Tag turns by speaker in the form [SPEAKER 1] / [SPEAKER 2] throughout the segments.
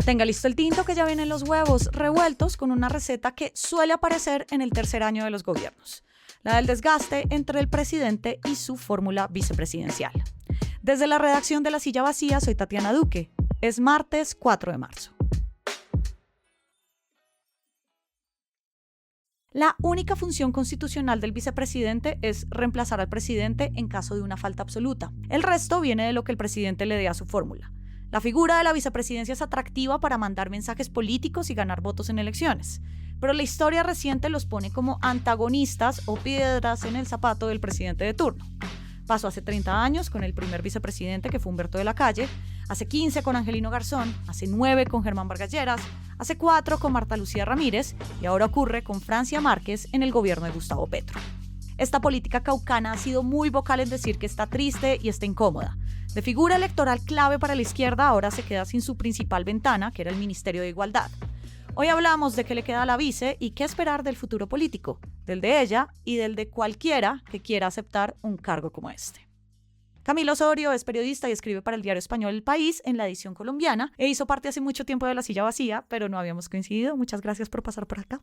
[SPEAKER 1] Tenga listo el tinto que ya vienen los huevos revueltos con una receta que suele aparecer en el tercer año de los gobiernos, la del desgaste entre el presidente y su fórmula vicepresidencial. Desde la redacción de La Silla Vacía, soy Tatiana Duque. Es martes 4 de marzo. La única función constitucional del vicepresidente es reemplazar al presidente en caso de una falta absoluta. El resto viene de lo que el presidente le dé a su fórmula. La figura de la vicepresidencia es atractiva para mandar mensajes políticos y ganar votos en elecciones, pero la historia reciente los pone como antagonistas o piedras en el zapato del presidente de turno. Pasó hace 30 años con el primer vicepresidente, que fue Humberto de la Calle, hace 15 con Angelino Garzón, hace 9 con Germán Vargas Lleras, hace 4 con Marta Lucía Ramírez y ahora ocurre con Francia Márquez en el gobierno de Gustavo Petro. Esta política caucana ha sido muy vocal en decir que está triste y está incómoda. De figura electoral clave para la izquierda, ahora se queda sin su principal ventana, que era el Ministerio de Igualdad. Hoy hablamos de qué le queda a la vice y qué esperar del futuro político, del de ella y del de cualquiera que quiera aceptar un cargo como este. Camilo Osorio es periodista y escribe para el diario español El País en la edición colombiana e hizo parte hace mucho tiempo de La Silla Vacía, pero no habíamos coincidido. Muchas gracias por pasar por acá.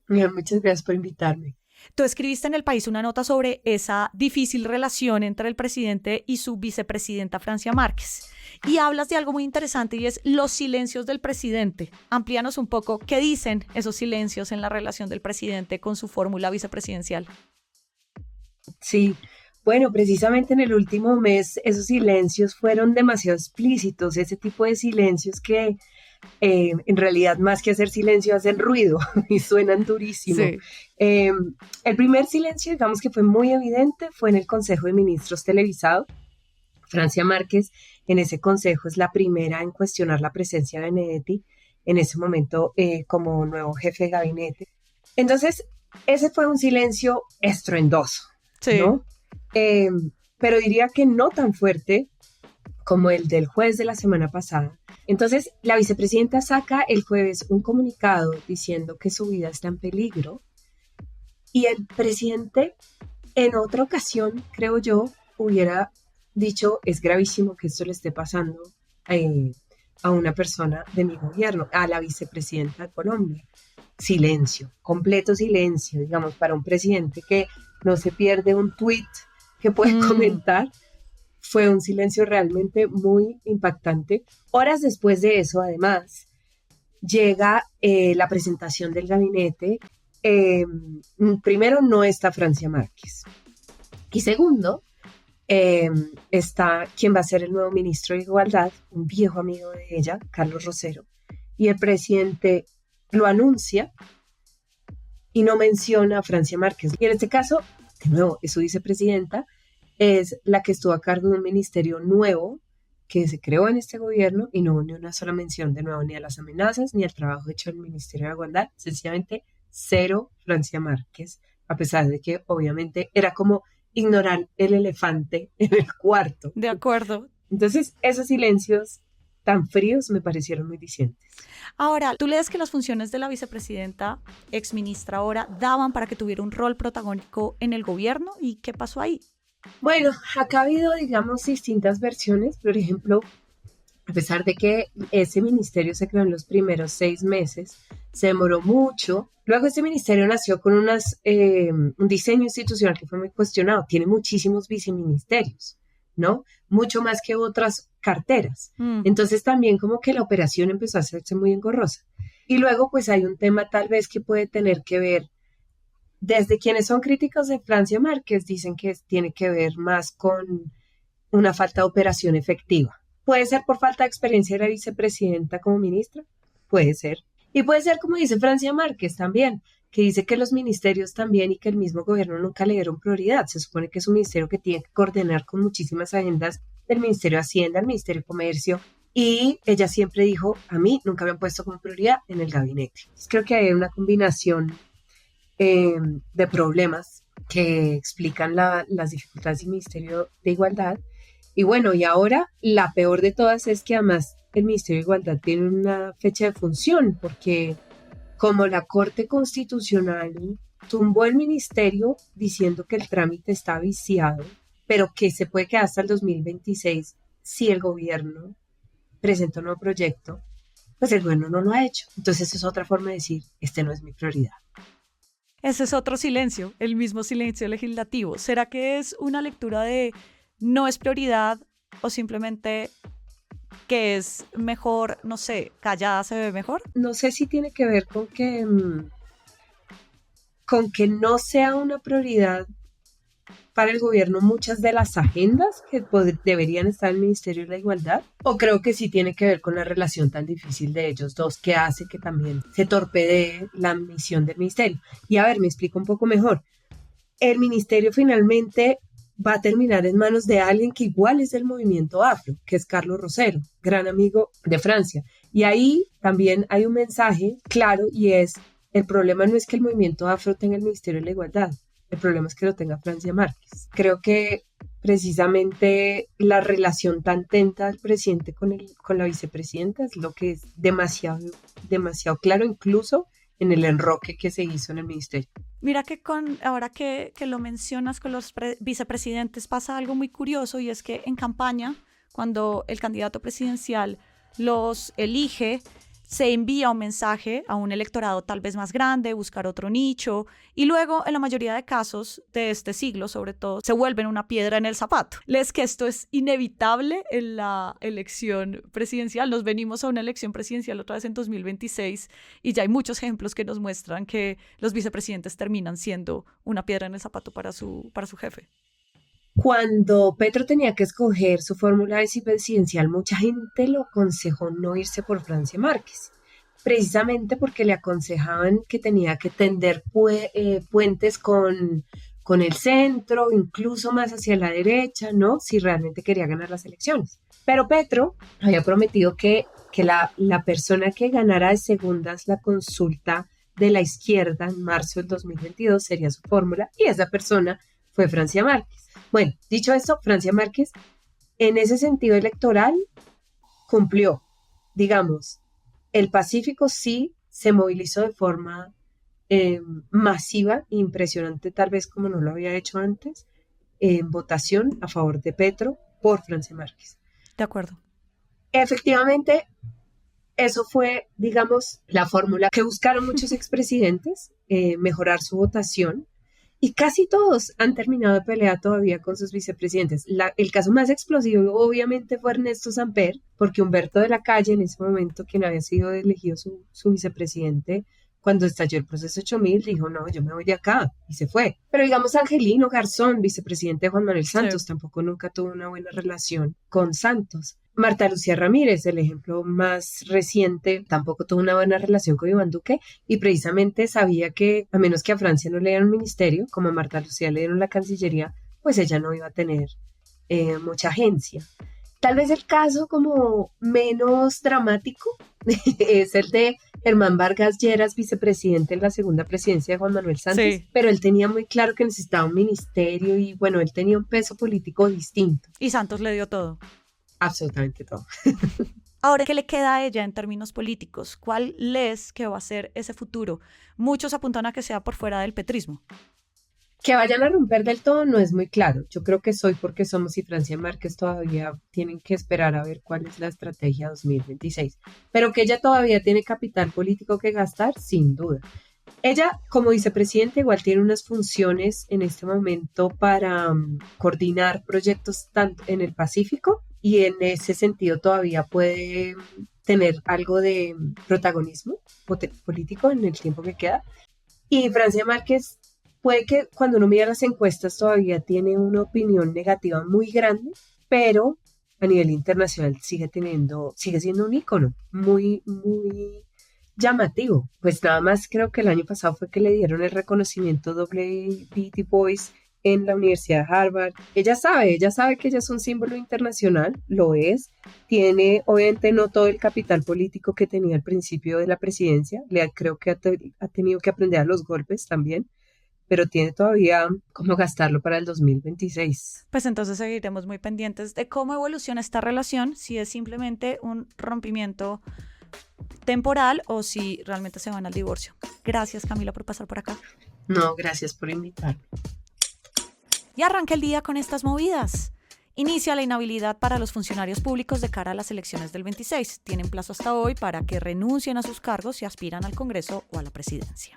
[SPEAKER 2] Muchas gracias por invitarme.
[SPEAKER 1] Tú escribiste en El País una nota sobre esa difícil relación entre el presidente y su vicepresidenta Francia Márquez. Y hablas de algo muy interesante y es los silencios del presidente. Amplíanos un poco qué dicen esos silencios en la relación del presidente con su fórmula vicepresidencial.
[SPEAKER 2] Sí, bueno, precisamente en el último mes esos silencios fueron demasiado explícitos, ese tipo de silencios que en realidad más que hacer silencio hacen ruido y suenan durísimo.
[SPEAKER 1] Sí.
[SPEAKER 2] El primer silencio, digamos que fue muy evidente, fue en el Consejo de Ministros televisado. Francia Márquez en ese consejo es la primera en cuestionar la presencia de Benedetti en ese momento como nuevo jefe de gabinete. Entonces, ese fue un silencio estruendoso,
[SPEAKER 1] Sí.
[SPEAKER 2] ¿no? Pero diría que no tan fuerte como el del jueves de la semana pasada. Entonces, la vicepresidenta saca el jueves un comunicado diciendo que su vida está en peligro y el presidente en otra ocasión, creo yo, hubiera dicho, es gravísimo que esto le esté pasando a una persona de mi gobierno, a la vicepresidenta de Colombia. Silencio, completo silencio, digamos, para un presidente que no se pierde un tuit que puede comentar. Fue un silencio realmente muy impactante. Horas después de eso, además, llega la presentación del gabinete. Primero, no está Francia Márquez. Y segundo, está quien va a ser el nuevo ministro de Igualdad, un viejo amigo de ella, Carlos Rosero. Y el presidente lo anuncia y no menciona a Francia Márquez. Y en este caso, de nuevo, es su vicepresidenta, es la que estuvo a cargo de un ministerio nuevo que se creó en este gobierno y no hubo ni una sola mención de nuevo ni a las amenazas ni al trabajo hecho en el Ministerio de Igualdad, sencillamente cero Francia Márquez, a pesar de que obviamente era como ignorar el elefante en el cuarto.
[SPEAKER 1] De acuerdo.
[SPEAKER 2] Entonces esos silencios tan fríos me parecieron muy dicientes.
[SPEAKER 1] Ahora, ¿tú lees que las funciones de la vicepresidenta, exministra ahora, daban para que tuviera un rol protagónico en el gobierno? ¿Y qué pasó ahí?
[SPEAKER 2] Bueno, acá ha habido, digamos, distintas versiones. Por ejemplo, a pesar de que ese ministerio se creó en los primeros 6 meses, se demoró mucho. Luego ese ministerio nació con un diseño institucional que fue muy cuestionado. Tiene muchísimos viceministerios, ¿no? Mucho más que otras carteras. Entonces también como que la operación empezó a hacerse muy engorrosa. Y luego pues hay un tema tal vez que puede tener que ver. Desde quienes son críticos de Francia Márquez dicen que tiene que ver más con una falta de operación efectiva. Puede ser por falta de experiencia de la vicepresidenta como ministra, puede ser. Y puede ser como dice Francia Márquez también, que dice que los ministerios también y que el mismo gobierno nunca le dieron prioridad. Se supone que es un ministerio que tiene que coordinar con muchísimas agendas del Ministerio de Hacienda, el Ministerio de Comercio, y ella siempre dijo, a mí nunca me han puesto como prioridad en el gabinete. Entonces, creo que hay una combinación de problemas que explican las dificultades del Ministerio de Igualdad. Y bueno, y ahora la peor de todas es que además el Ministerio de Igualdad tiene una fecha de función, porque como la Corte Constitucional tumbó el ministerio diciendo que el trámite está viciado, pero que se puede quedar hasta el 2026 si el gobierno presenta un nuevo proyecto, pues el gobierno no lo ha hecho. Entonces es otra forma de decir, este no es mi prioridad.
[SPEAKER 1] Ese es otro silencio, el mismo silencio legislativo. ¿Será que es una lectura de no es prioridad o simplemente que es mejor, no sé, callada se ve mejor?
[SPEAKER 2] No sé si tiene que ver con que no sea una prioridad para el gobierno muchas de las agendas que deberían estar en el Ministerio de la Igualdad, o creo que sí tiene que ver con la relación tan difícil de ellos dos que hace que también se torpedee la misión del ministerio. Y a ver, me explico un poco mejor. El ministerio finalmente va a terminar en manos de alguien que igual es del movimiento afro, que es Carlos Rosero, gran amigo de Francia. Y ahí también hay un mensaje claro y es, el problema no es que el movimiento afro tenga el Ministerio de la Igualdad, el problema es que lo tenga Francia Márquez. Creo que precisamente la relación tan tensa del presidente con la vicepresidenta es lo que es demasiado claro, incluso en el enroque que se hizo en el ministerio.
[SPEAKER 1] Mira que ahora que lo mencionas con los vicepresidentes pasa algo muy curioso y es que en campaña, cuando el candidato presidencial los elige, se envía un mensaje a un electorado tal vez más grande, buscar otro nicho, y luego, en la mayoría de casos de este siglo, sobre todo, se vuelven una piedra en el zapato. ¿Lees que esto es inevitable en la elección presidencial? Nos venimos a una elección presidencial otra vez en 2026 y ya hay muchos ejemplos que nos muestran que los vicepresidentes terminan siendo una piedra en el zapato para su jefe.
[SPEAKER 2] Cuando Petro tenía que escoger su fórmula vicepresidencial, mucha gente lo aconsejó no irse por Francia Márquez, precisamente porque le aconsejaban que tenía que tender puentes con el centro, incluso más hacia la derecha, ¿no? Si realmente quería ganar las elecciones. Pero Petro había prometido que la persona que ganara de segundas la consulta de la izquierda en marzo del 2022 sería su fórmula, y esa persona fue Francia Márquez. Bueno, dicho esto, Francia Márquez, en ese sentido electoral, cumplió. Digamos, el Pacífico sí se movilizó de forma masiva, impresionante, tal vez como no lo había hecho antes, en votación a favor de Petro por Francia Márquez.
[SPEAKER 1] De acuerdo.
[SPEAKER 2] Efectivamente, eso fue, digamos, la fórmula que buscaron muchos expresidentes, mejorar su votación. Y casi todos han terminado de pelea todavía con sus vicepresidentes. El caso más explosivo obviamente fue Ernesto Samper, porque Humberto de la Calle, en ese momento, quien había sido elegido su vicepresidente, cuando estalló el proceso 8000, dijo, no, yo me voy de acá, y se fue. Pero digamos, Angelino Garzón, vicepresidente de Juan Manuel Santos, sí, tampoco nunca tuvo una buena relación con Santos. Marta Lucía Ramírez, el ejemplo más reciente, tampoco tuvo una buena relación con Iván Duque, y precisamente sabía que, a menos que a Francia no le dieran un ministerio, como a Marta Lucía le dieron la Cancillería, pues ella no iba a tener mucha agencia. Tal vez el caso como menos dramático es el de Germán Vargas Lleras, vicepresidente en la segunda presidencia de Juan Manuel Santos, sí, pero él tenía muy claro que necesitaba un ministerio y bueno, él tenía un peso político distinto.
[SPEAKER 1] Y Santos le dio todo.
[SPEAKER 2] Absolutamente todo.
[SPEAKER 1] Ahora, ¿qué le queda a ella en términos políticos? ¿Cuál lees que va a ser ese futuro? Muchos apuntan a que sea por fuera del petrismo.
[SPEAKER 2] Que vayan a romper del todo no es muy claro. Yo creo que Soy Porque Somos y Francia Márquez todavía tienen que esperar a ver cuál es la estrategia 2026. Pero que ella todavía tiene capital político que gastar, sin duda. Ella, como vicepresidenta, igual tiene unas funciones en este momento para coordinar proyectos tanto en el Pacífico, y en ese sentido todavía puede tener algo de protagonismo político en el tiempo que queda. Y Francia Márquez puede que cuando uno mira las encuestas todavía tiene una opinión negativa muy grande, pero a nivel internacional sigue siendo un ícono muy, muy llamativo. Pues nada más creo que el año pasado fue que le dieron el reconocimiento WBT Voice en la Universidad de Harvard. Ella sabe que ella es un símbolo internacional, lo es. Tiene, obviamente, no todo el capital político que tenía al principio de la presidencia. Creo que ha tenido que aprender a los golpes también, pero tiene todavía cómo gastarlo para el 2026.
[SPEAKER 1] Pues entonces seguiremos muy pendientes de cómo evoluciona esta relación, si es simplemente un rompimiento temporal o si realmente se van al divorcio. Gracias, Camila, por pasar por acá.
[SPEAKER 2] No, gracias por invitarme.
[SPEAKER 1] Y arranca el día con estas movidas. Inicia la inhabilidad para los funcionarios públicos de cara a las elecciones del 26. Tienen plazo hasta hoy para que renuncien a sus cargos si aspiran al Congreso o a la presidencia.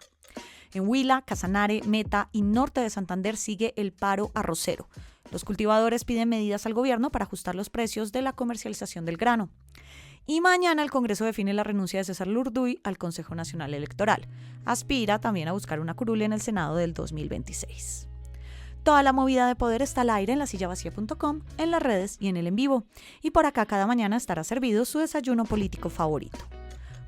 [SPEAKER 1] En Huila, Casanare, Meta y norte de Santander sigue el paro arrocero. Los cultivadores piden medidas al gobierno para ajustar los precios de la comercialización del grano. Y mañana el Congreso define la renuncia de César Lurduy al Consejo Nacional Electoral. Aspira también a buscar una curul en el Senado del 2026. Toda la movida de poder está al aire en lasillavacía.com, en las redes y en el en vivo. Y por acá cada mañana estará servido su desayuno político favorito.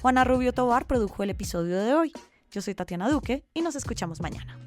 [SPEAKER 1] Juana Rubio Tovar produjo el episodio de hoy. Yo soy Tatiana Duque y nos escuchamos mañana.